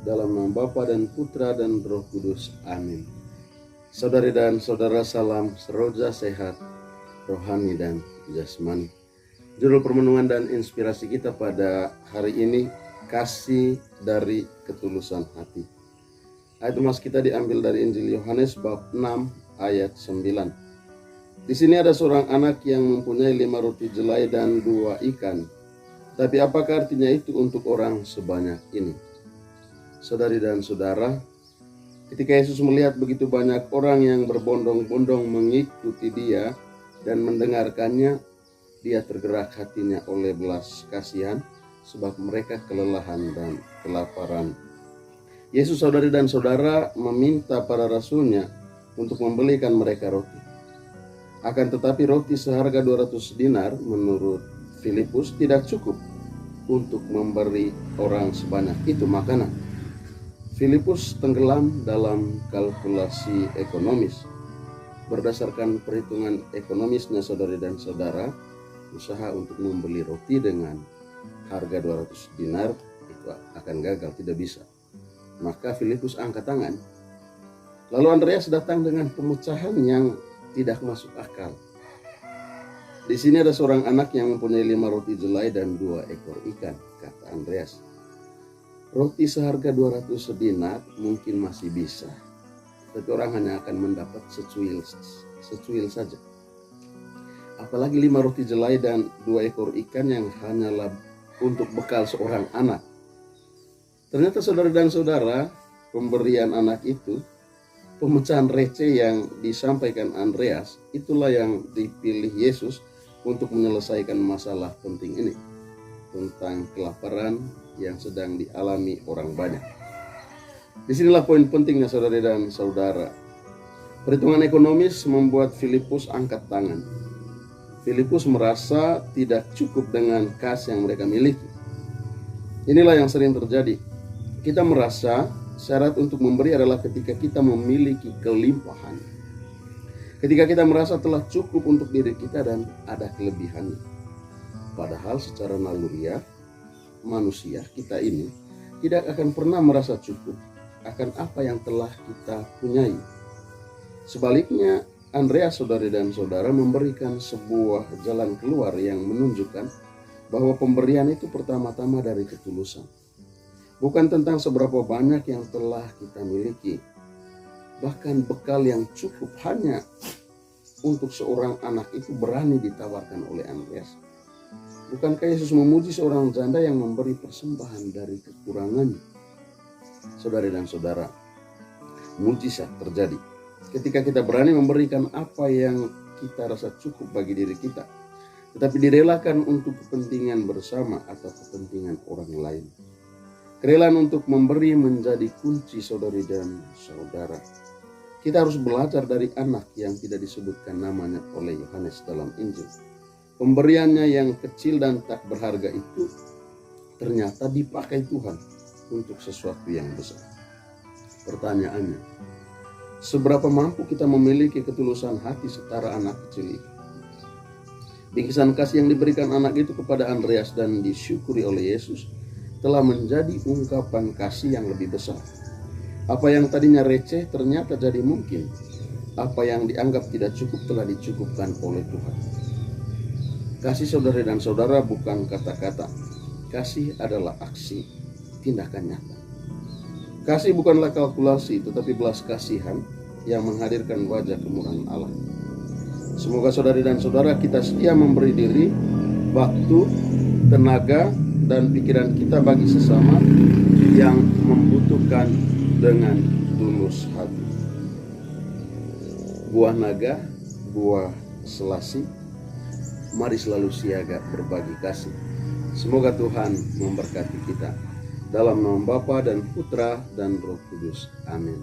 Dalam nama Bapa dan Putra dan Roh Kudus. Amin. Saudari dan saudara, salam seroja sehat, rohani dan jasmani. Judul permenungan dan inspirasi kita pada hari ini, kasih dari ketulusan hati. Ayat mas kita diambil dari Injil Yohanes bab 6 ayat 9. Di sini ada seorang anak yang mempunyai 5 roti jelai dan 2 ikan. Tapi apakah artinya itu untuk orang sebanyak ini? Saudari dan saudara, ketika Yesus melihat begitu banyak orang yang berbondong-bondong mengikuti dia dan mendengarkannya, dia tergerak hatinya oleh belas kasihan sebab mereka kelelahan dan kelaparan. Yesus, saudari dan saudara, meminta para rasulnya untuk membelikan mereka roti. Akan tetapi roti seharga 200 dinar menurut Filipus tidak cukup untuk memberi orang sebanyak itu makanan. Filipus tenggelam dalam kalkulasi ekonomis. Berdasarkan perhitungan ekonomisnya, saudari dan saudara, usaha untuk membeli roti dengan harga 200 dinar itu akan gagal, tidak bisa. Maka Filipus angkat tangan. Lalu Andreas datang dengan pemecahan yang tidak masuk akal. Di sini ada seorang anak yang mempunyai 5 roti jelai dan 2 ekor ikan, kata Andreas. Roti seharga 200 dinar mungkin masih bisa, tapi orang hanya akan mendapat secuil saja. Apalagi 5 roti jelai dan 2 ekor ikan yang hanyalah untuk bekal seorang anak. Ternyata saudara dan saudara, pemberian anak itu, pemecahan receh yang disampaikan Andreas, itulah yang dipilih Yesus untuk menyelesaikan masalah penting ini, tentang kelaparan yang sedang dialami orang banyak. Disinilah poin pentingnya, saudara dan saudara. Perhitungan ekonomis membuat Filipus angkat tangan. Filipus merasa tidak cukup dengan kas yang mereka miliki. Inilah yang sering terjadi. Kita merasa syarat untuk memberi adalah ketika kita memiliki kelimpahan. Ketika kita merasa telah cukup untuk diri kita dan ada kelebihannya. Padahal secara naluriah, manusia kita ini tidak akan pernah merasa cukup akan apa yang telah kita punyai. Sebaliknya, Andreas, saudari dan saudara, memberikan sebuah jalan keluar yang menunjukkan bahwa pemberian itu pertama-tama dari ketulusan. Bukan tentang seberapa banyak yang telah kita miliki. Bahkan bekal yang cukup hanya untuk seorang anak itu berani ditawarkan oleh Andreas. Bukankah Yesus memuji seorang janda yang memberi persembahan dari kekurangannya? Saudari dan saudara, mujizat terjadi ketika kita berani memberikan apa yang kita rasa cukup bagi diri kita, tetapi direlakan untuk kepentingan bersama atau kepentingan orang lain. Kerelaan untuk memberi menjadi kunci, saudari dan saudara. Kita harus belajar dari anak yang tidak disebutkan namanya oleh Yohanes dalam Injil. Pemberiannya yang kecil dan tak berharga itu ternyata dipakai Tuhan untuk sesuatu yang besar. Pertanyaannya, seberapa mampu kita memiliki ketulusan hati setara anak kecil itu? Bingkisan kasih yang diberikan anak itu kepada Andreas dan disyukuri oleh Yesus telah menjadi ungkapan kasih yang lebih besar. Apa yang tadinya receh ternyata jadi mungkin. Apa yang dianggap tidak cukup telah dicukupkan oleh Tuhan. Kasih, saudara dan saudara, bukan kata-kata. Kasih adalah aksi, tindakan nyata. Kasih bukanlah kalkulasi, tetapi belas kasihan yang menghadirkan wajah kemurahan Allah. Semoga saudari dan saudara kita setia memberi diri, waktu, tenaga, dan pikiran kita bagi sesama yang membutuhkan dengan tulus hati. Buah naga, buah selasi, mari selalu siaga berbagi kasih. Semoga Tuhan memberkati kita. Dalam nama Bapa dan Putra dan Roh Kudus. Amin.